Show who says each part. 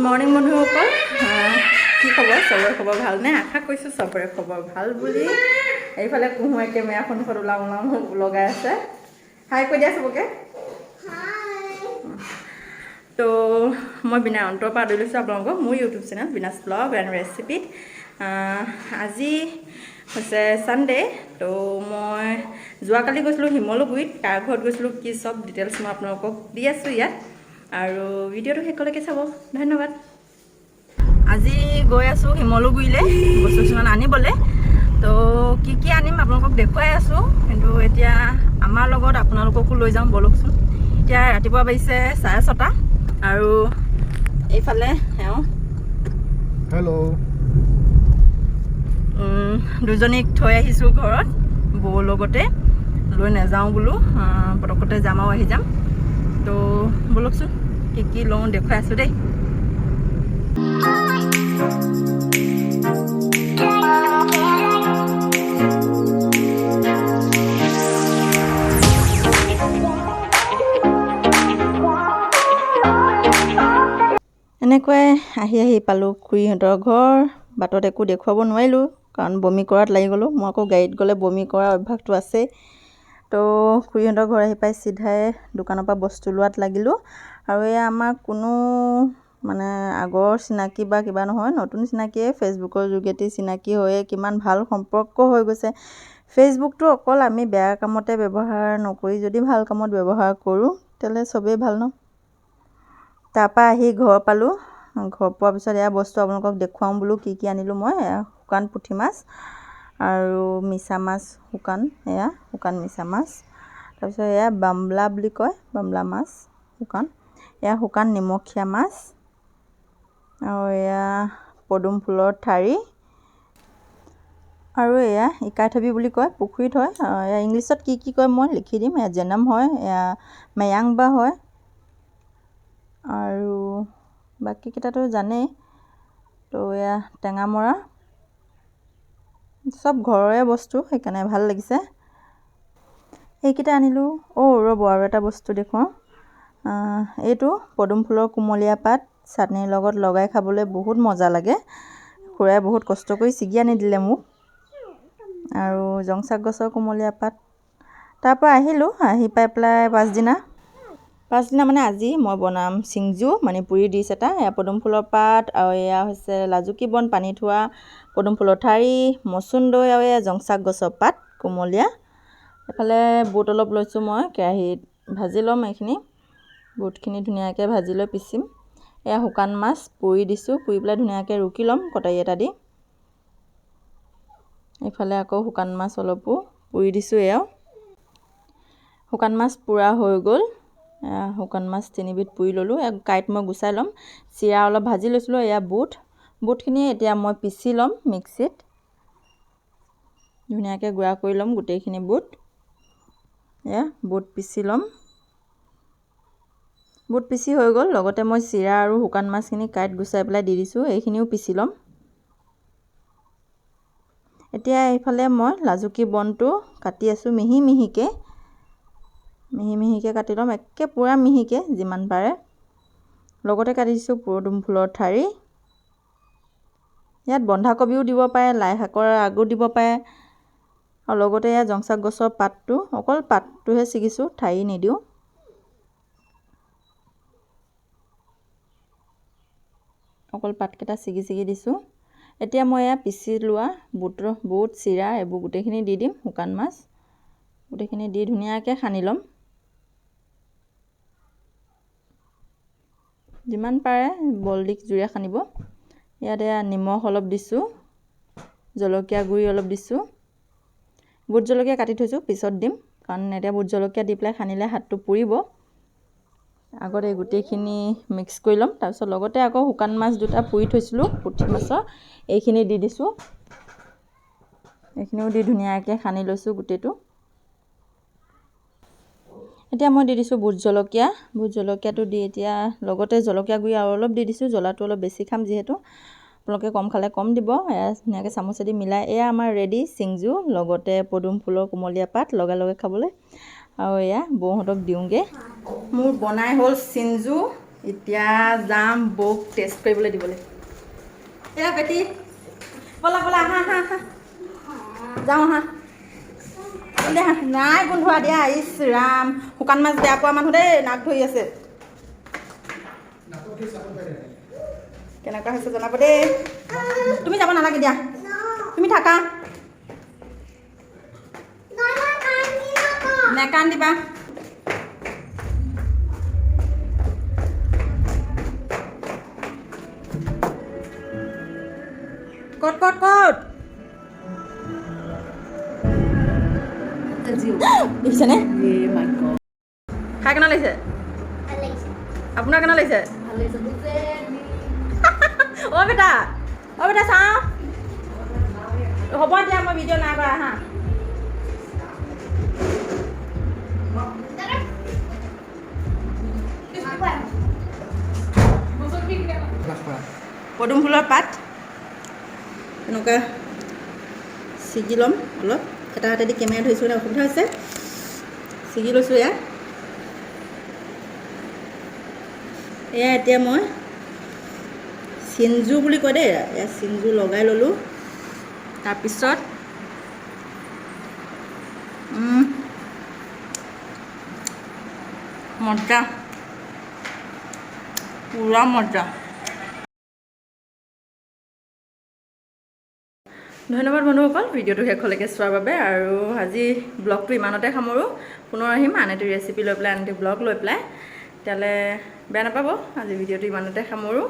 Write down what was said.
Speaker 1: Morning বন্ধুসকল, কি খবৰ? চবৰে খবৰ ভালনে? আশা কৰিছোঁ চবৰে খবৰ ভাল বুলি। এইফালে কুহুৱে কেমেৰা সন্মুখত ওলাওঁ লগাই আছে। হাই কৈ দিয়া চবকে। তো মই বিনা অন্তৰ পৰা আদৰি লৈছোঁ আপোনালোকক মোৰ ইউটিউব চেনেল বিনাছ ব্লগ এণ্ড ৰেচিপিত। আজি হৈছে ছানডে। তো মই যোৱাকালি গৈছিলোঁ শিমলুগুৰিত, কাৰ ঘৰত গৈছিলোঁ কি চব ডিটেইলছ মই আপোনালোকক দি আছোঁ ইয়াত, আৰু ভিডিঅ'টো শেষলৈকে চাব। ধন্যবাদ। আজি গৈ আছোঁ শিমলুগুৰিলৈ বস্তু কিছুমান আনিবলৈ। তো কি আনিম আপোনালোকক দেখুৱাই আছোঁ, কিন্তু এতিয়া আমাৰ লগত আপোনালোককো লৈ যাওঁ ব'লকচোন। এতিয়া ৰাতিপুৱা বাজিছে 6:30 আৰু এইফালে
Speaker 2: হেল্ল'
Speaker 1: দুজনীক থৈ আহিছোঁ ঘৰত, বৌ লগতে লৈ নাযাওঁ বোলো, পটকতে যাম আৰু আহি যাম। তো ব'লকচোন কি লওঁ দেখুৱাই আছোঁ দেই। এনেকুৱাই আহি পালোঁ খুৰীহঁতৰ ঘৰ। বাটত একো দেখুৱাব নোৱাৰিলোঁ কাৰণ বমি কৰাত লাগি গ'লোঁ। মই আকৌ গাড়ীত গ'লে বমি কৰা অভ্যাসটো আছেই। তো খুৰীহঁতৰ ঘৰ আহি পাই চিধাই দোকানৰ পৰা বস্তু লোৱাত লাগিলোঁ। আৰু এয়া আমাৰ কোনো মানে আগৰ চিনাকি বা কিবা নহয়, নতুন চিনাকিয়ে, ফেচবুকৰ যোগেদি চিনাকি হৈয়ে কিমান ভাল সম্পৰ্ক হৈ গৈছে। ফেচবুকটো অকল আমি বেয়া কামতে ব্যৱহাৰ নকৰি যদি ভাল কামত ব্যৱহাৰ কৰোঁ তেতিয়াহ'লে চবেই ভাল ন। তাৰপৰা আহি ঘৰ পালোঁ। ঘৰ পোৱাৰ পিছত এয়া বস্তু আপোনালোকক দেখুৱাওঁ বোলো কি আনিলোঁ মই। শুকান পুঠি মাছ আৰু মিছা মাছ, এয়া শুকান মিছা মাছ। তাৰপিছত এয়া বামলা বুলি কয়, বামলা মাছ শুকান। এয়া শুকান নিমখীয়া মাছ আৰু এয়া পদুম ফুলৰ ঠাৰি, আৰু এয়া ইকাইথবি বুলি কয়, পুখুৰীত হয়। এয়া ইংলিছত কি কয় মই লিখি দিম। এয়া জেনাম হয়, এয়া মেয়াংবা হয়, আৰু বাকীকেইটাতো জানেই। তো এয়া টেঙামৰা, চব ঘৰৰে বস্তু, সেইকাৰণে ভাল লাগিছে। এইকেইটা আনিলোঁ। ৰ'ব আৰু এটা বস্তু দেখুৱাওঁ। এইটো পদুম ফুলৰ কুমলীয়া পাত, চাটনিৰ লগত লগাই খাবলৈ বহুত মজা লাগে। খুৰাই বহুত কষ্ট কৰি ছিগি আনি দিলে মোক। আৰু জংচাক গছৰ কুমলীয়া পাত। তাৰপৰা আহিলোঁ, আহি পাই পেলাই পাছদিনা মানে আজি মই বনাম চিংজু, মানে পুৰি ডিছ এটা। এয়া পদুম ফুলৰ পাত আৰু এয়া হৈছে লাজুকী বন পানী থোৱা, পদুম ফুলৰ ঠাৰি, মচুন্দৈ আৰু এয়া জংচাক গছৰ পাত কুমলীয়া। এফালে বুট অলপ লৈছোঁ মই, কেৰাহীত ভাজি ল'ম এইখিনি। বুটখিনি ধুনীয়াকৈ ভাজি লৈ পিচিম। এয়া শুকান মাছ পুৰি দিছোঁ, পুৰি পেলাই ধুনীয়াকৈ ৰুকি ল'ম কটাৰী এটা দি। এইফালে আকৌ শুকান মাছ অলপো পুৰি দিছোঁ। এয়াও শুকান মাছ পুৰা হৈ গ'ল। শুকান মাছ 3বিধ পুৰি ল'লোঁ। কাঁইট মই গুচাই ল'ম। চিৰা অলপ ভাজি লৈছিলোঁ। এয়া বুটখিনি এতিয়া মই পিচি ল'ম মিক্সিত, ধুনীয়াকৈ গুড়া কৰি ল'ম গোটেইখিনি বুট। এয়া বুট পিচি ল'ম। বুট পিচি হৈ গ'ল। লগতে মই চিৰা আৰু শুকান মাছখিনি কাঁইট গুচাই পেলাই দি দিছোঁ, এইখিনিও পিচি ল'ম। এতিয়া এইফালে মই লাজুকী বনটো কাটি আছোঁ মিহি মিহিকৈ কাটি ল'ম, একে পূৰা মিহিকৈ যিমান পাৰে। লগতে কাটিছোঁ পদুম ফুলৰ ঠাৰি। ইয়াত বন্ধাকবিও দিব পাৰে, লাই শাকৰ আগো দিব পাৰে। আৰু লগতে এয়া জংচাক গছৰ পাতটো, অকল পাতটোহে ছিগিছোঁ, ঠাৰি নিদিওঁ। অকল পাতকেইটা ছিগি দিছোঁ। এতিয়া মই এয়া পিচি লোৱা বুট, চিৰা এইবোৰ গোটেইখিনি দি দিম। শুকান মাছ গোটেইখিনি দি ধুনীয়াকৈ সানি ল'ম। যিমান পাৰে বল দি জুৰে সানিব। ইয়াত এয়া নিমখ অলপ দিছোঁ, জলকীয়া গুড়ি অলপ দিছোঁ। বুট জলকীয়া কাটি থৈছোঁ, পিছত দিম, কাৰণ এতিয়া বুট জলকীয়া দি পেলাই সানিলে হাতটো পুৰিব। আগতে এই গোটেইখিনি মিক্স কৰি ল'ম। তাৰপিছত লগতে আকৌ শুকান মাছ দুটা পুৰি থৈছিলোঁ পুঠি মাছৰ, এইখিনি দি দিছোঁ। এইখিনিও দি ধুনীয়াকৈ সানি লৈছোঁ গোটেইটো। এতিয়া মই দি দিছোঁ বুট জলকীয়াটো দি এতিয়া লগতে জলকীয়া গুড়ি আৰু অলপ দি দিছোঁ। জ্বলাটো অলপ বেছি খাম যিহেতু, আপোনালোকে কম খালে কম দিব। এয়া ধুনীয়াকৈ চামুচেদি মিলাই এয়া আমাৰ ৰেডি চিংজু, লগতে পদুম ফুলৰ কুমলীয়া পাত লগে খাবলৈ। আৰু এয়া বৌহঁতক দিওঁগৈ। মোৰ বনাই হ'ল চিংজু, এতিয়া যাম বৌক টেষ্ট কৰিবলৈ দিবলৈ। এয়া বেটি ব'লা ব'লা আহা আহা আহা যাওঁ আহা দে নাই গোন্ধোৱা দিয়া। ইছ ৰাম শুকান মাছ বেয়া পোৱা মানুহ দেই নাক ধৰি আছে। কেনেকুৱা হৈছে জনাব দেই। তুমি যাব নালাগে দিয়া, তুমি থাকা। নেকান্দিবা। ক'ত ক'ত ক'ত দেখিছেনে? খাই কেনে লাগিছে? আপোনাৰ কেনে লাগিছে? অ' বেটা চাওঁ। হ'ব দিয়া মই ভিডিঅ' নাই কৰা হা। পদুম ফুলৰ পাত এনেকুৱা ছিগি ল'ম অলপ। এটা হাতেদি কেমেৰা ধৰিছোঁ মানে অসুবিধা হৈছে, ছিগি লৈছোঁ এয়া। এতিয়া মই চিনজু বুলি কয় দেই, এয়া চিনজু লগাই ল'লোঁ। তাৰপিছত মজা, পুৰা মজা। ধন্যবাদ বন্ধুসকল ভিডিঅ'টো শেষলৈকে চোৱাৰ বাবে। আৰু আজি ব্লগটো ইমানতে সামৰোঁ। পুনৰ আহিম আন এটি ৰেচিপি লৈ পেলাই, আন এটি ব্লগ লৈ পেলাই। তেতিয়াহ'লে বেয়া নাপাব, আজি ভিডিঅ'টো ইমানতে সামৰোঁ।